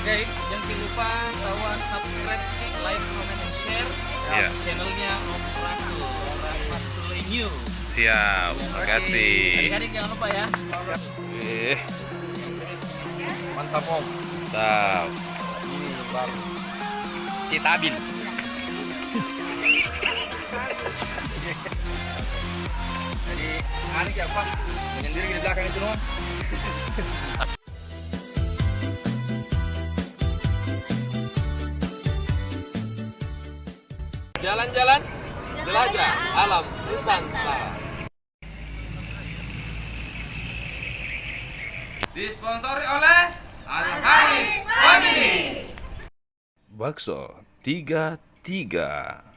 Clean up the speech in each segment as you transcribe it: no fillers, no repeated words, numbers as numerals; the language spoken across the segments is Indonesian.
guys, jangan lupa bahwa subscribe, like, comment, and share Iya. channelnya Om Ratu New. Siap, makasih. Adik-adik jangan lupa ya. Mantap Om. Mantap. Ini baru. Si Tabil. Jadi Anik ya Pak, menyendiri di belakang itu Om. Jalan-jalan, jelajah alam Nusantara. Disponsori oleh Al Haris Family. Bakso 33.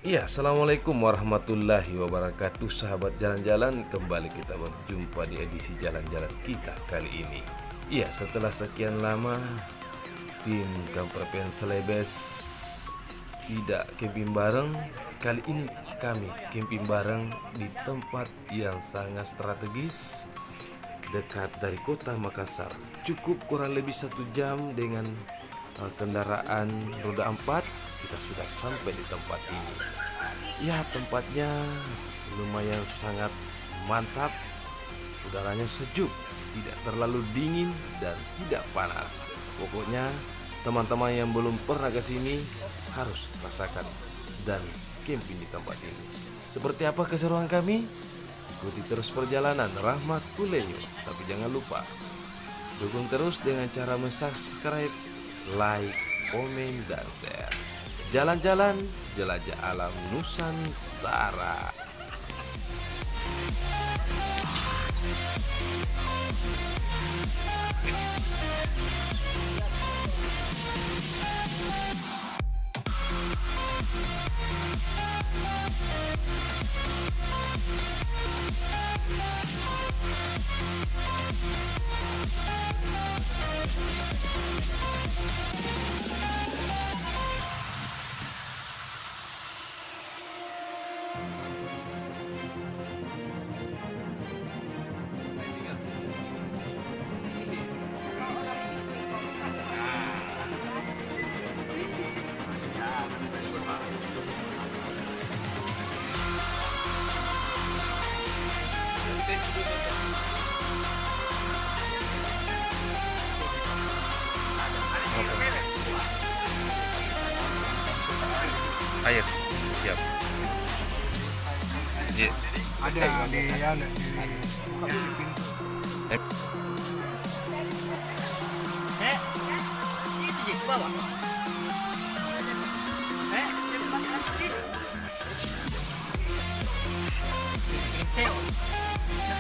Iya, assalamualaikum warahmatullahi wabarakatuh. Sahabat jalan-jalan, kembali kita berjumpa di edisi jalan-jalan kita kali ini. Iya, setelah sekian lama tim Kabupaten Celebes tidak camping bareng, kali ini kami camping bareng di tempat yang sangat strategis dekat dari kota Makassar. Cukup kurang lebih 1 jam dengan kendaraan roda 4 kita sudah sampai di tempat ini. Ya, tempatnya lumayan sangat mantap. Udaranya sejuk, tidak terlalu dingin dan tidak panas. Pokoknya teman-teman yang belum pernah ke sini harus rasakan dan camping di tempat ini. Seperti apa keseruan kami? Ikuti terus perjalanan Rahmat Kulenyo. Tapi jangan lupa dukung terus dengan cara subscribe, like, komen, dan share. Jalan-jalan, jelajah alam Nusantara. Air, siap. Iya. Ada di anu di pintu. Itu di bawah.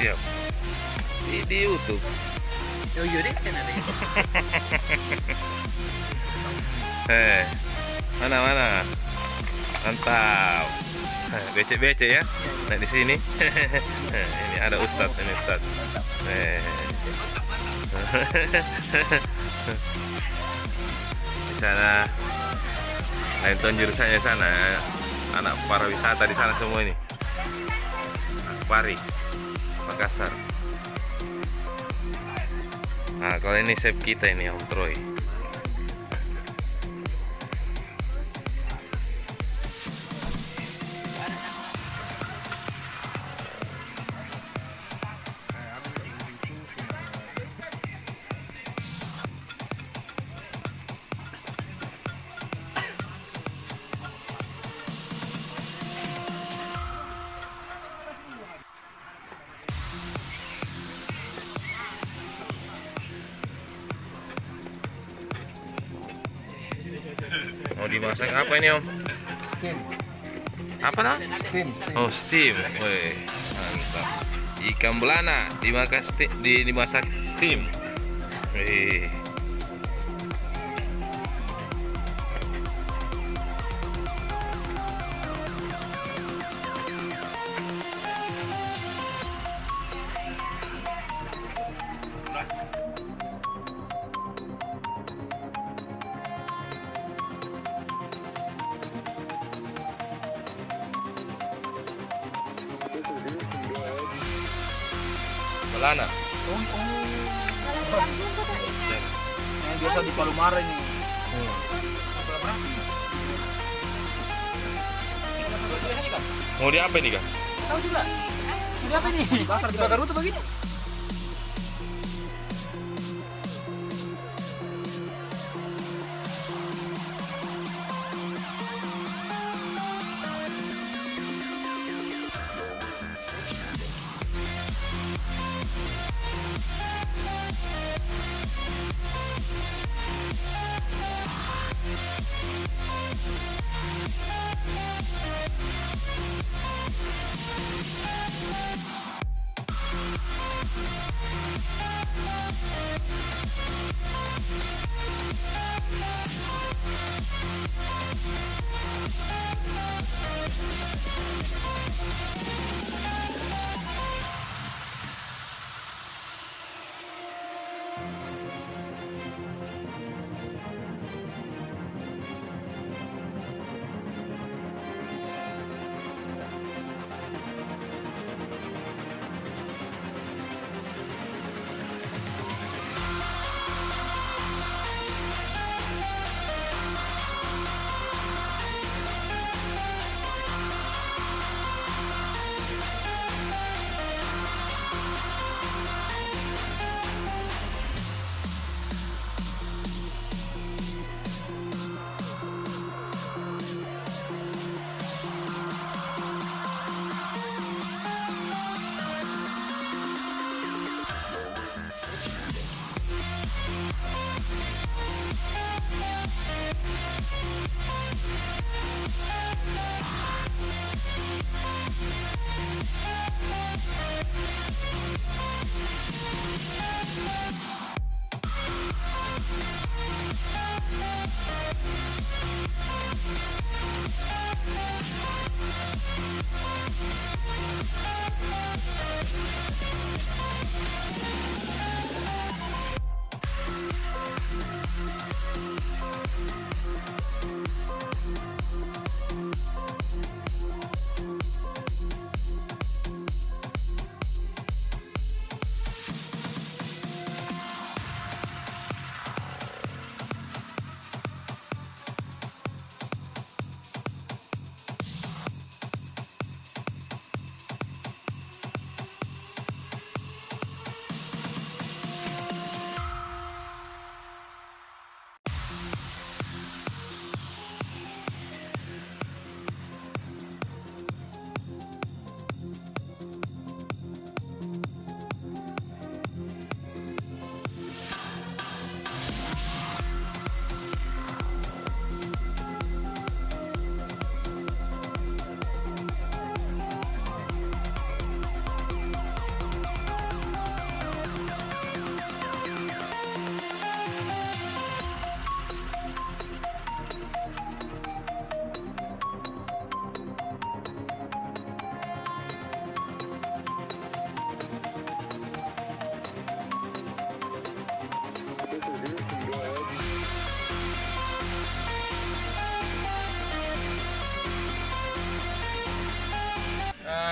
Siap. Di YouTube. Yo yo deh kan ada. Mana? Mantap. Becek-becek ya. Nah, di sini. Ini ada Ustadz, ini Ustadz. Di sana lain tahun jurusannya sana. Anak pariwisata di sana semua ini. Pari Makassar. Nah, kalau ini chef kita ini Om Troy. Mau dimasak apa ini Om? Steam. Apa nah? Steam. Oh, steam. Wih, mantap. Ikan belana dimasak steam. Wih. Lana. Yang biasa di Palomar ini. Mau di apa ini, Kak? Tahu juga. Ini apa ini? Dibakar tuh begitu.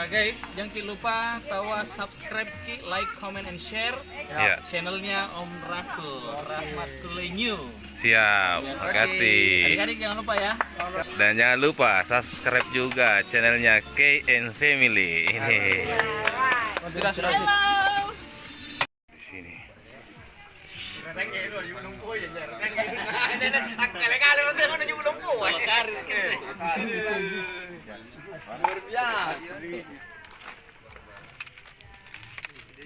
Guys, jangan lupa tawa subscribe, like, comment, and share Iya. channelnya Om Rakul Rahmatul New. Siap, makasih. Adik-adik jangan lupa ya. Dan jangan lupa subscribe juga channelnya KN Family. Ini Sudah. di sini. Luar biasa.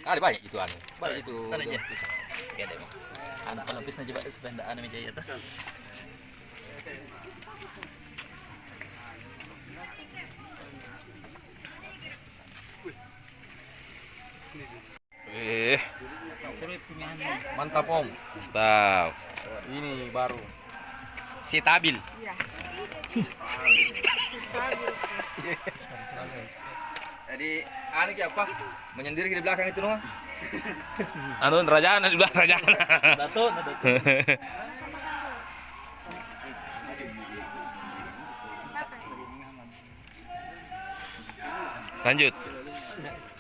Ah, banyak itu anu. Banyak itu. Mana aja? Ya deh. Anak pelapis na juga sependaan meja ya. Mantap Om. Mantap. Ini baru. Si Tabil. Jadi anu ki apa? Menyendiri di belakang itu noh. Anu Rajana di belakang Rajana. Dato. Lanjut.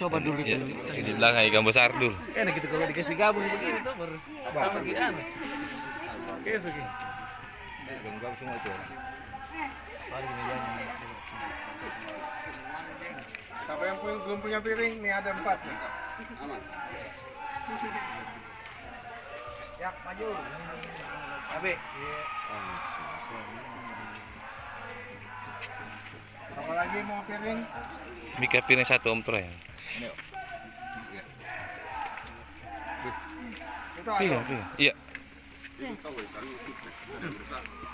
coba dulu Ya, itu. di belakang ikan besar dulu. Enak gitu kalau dikasih gabung begini tuh baru sama gimana? Oke, oke. Gabung semua itu. Siapa yang belum punya piring? Nih ada 4 nih. Ya, maju. Abe. Apa lagi mau piring? Mika piring satu Om Troy. Itu ada. Iya.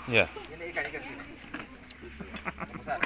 Iya. Ini ikan sini. Besar.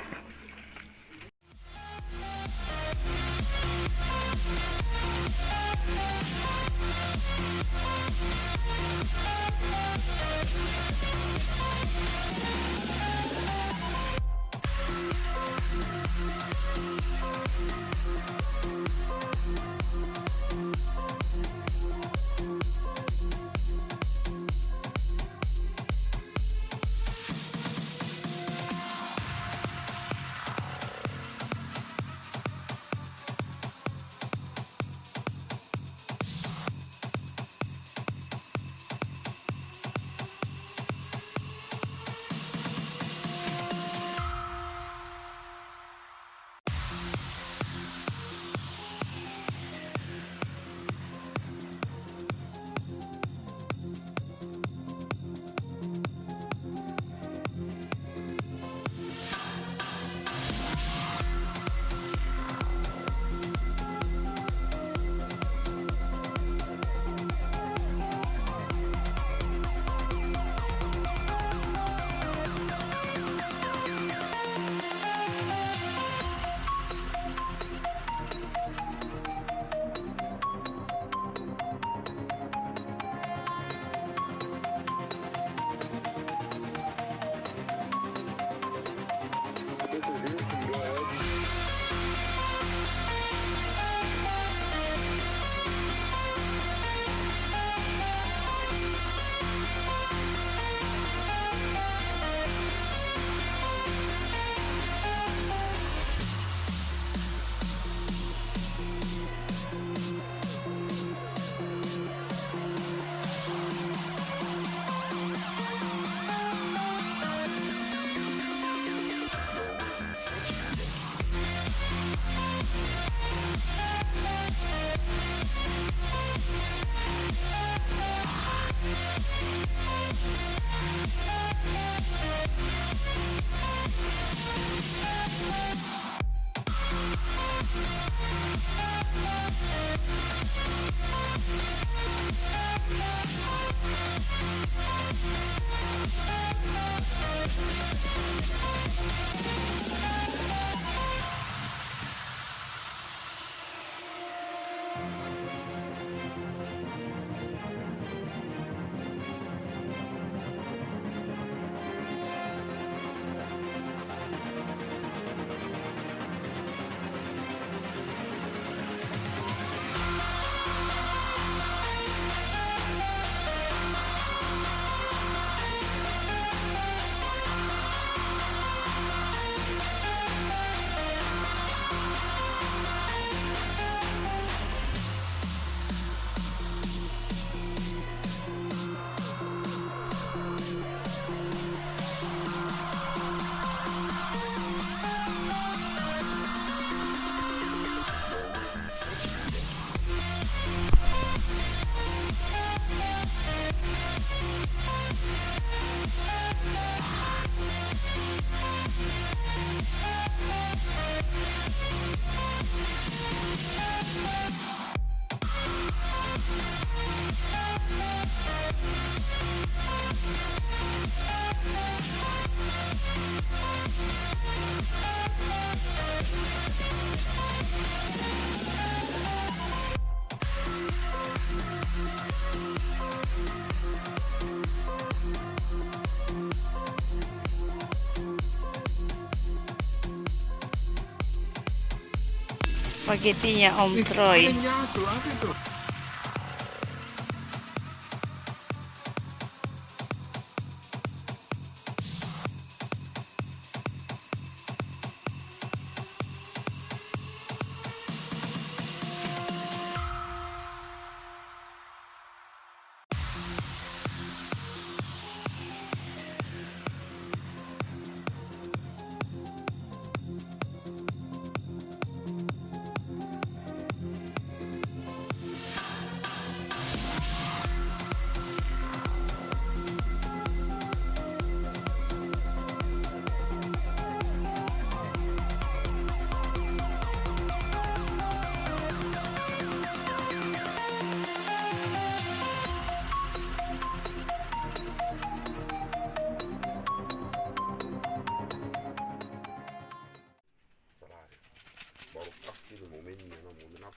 Spaghettinya Om Troy. Jatuh, apa itu?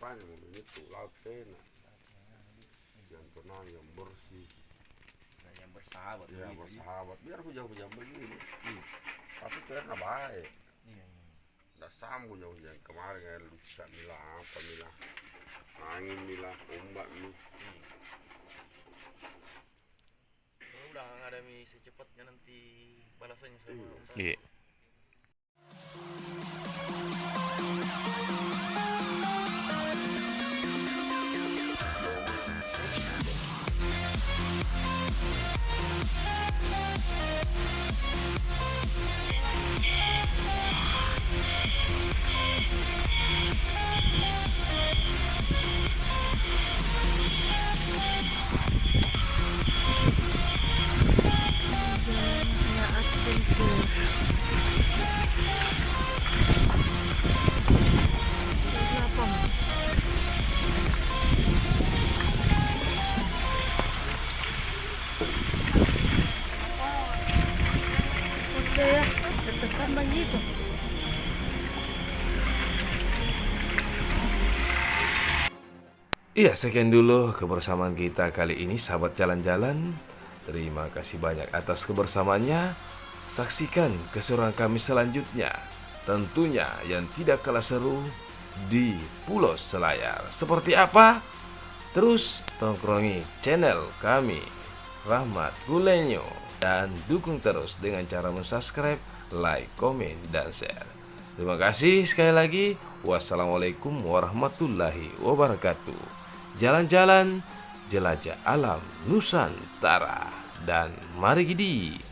makanya mobil itu laut enak, yang tenang, yang bersih, Yang bersahabat. ya begitu, bersahabat. Biar hujan-hujan begini, tapi karena baik. Iya. Nggak sama hujan-hujan kemarin air lusa milah apa milah angin milah ombak nih. Udah nggak ada mie secepatnya nanti balasannya sama Om Tani. Iya. Saya terkesan begitu. Iya, sekian dulu kebersamaan kita kali ini, sahabat jalan-jalan. Terima kasih banyak atas kebersamaannya. Saksikan keseruan kami selanjutnya, tentunya yang tidak kalah seru di Pulau Selayar. Seperti apa? Terus tongkrongi channel kami, Rahmat Gulenyo, dan dukung terus dengan cara subscribe, like, komen, dan share. Terima kasih sekali lagi. Wassalamualaikum warahmatullahi wabarakatuh. Jalan-jalan, jelajah alam Nusantara, dan mari gidi.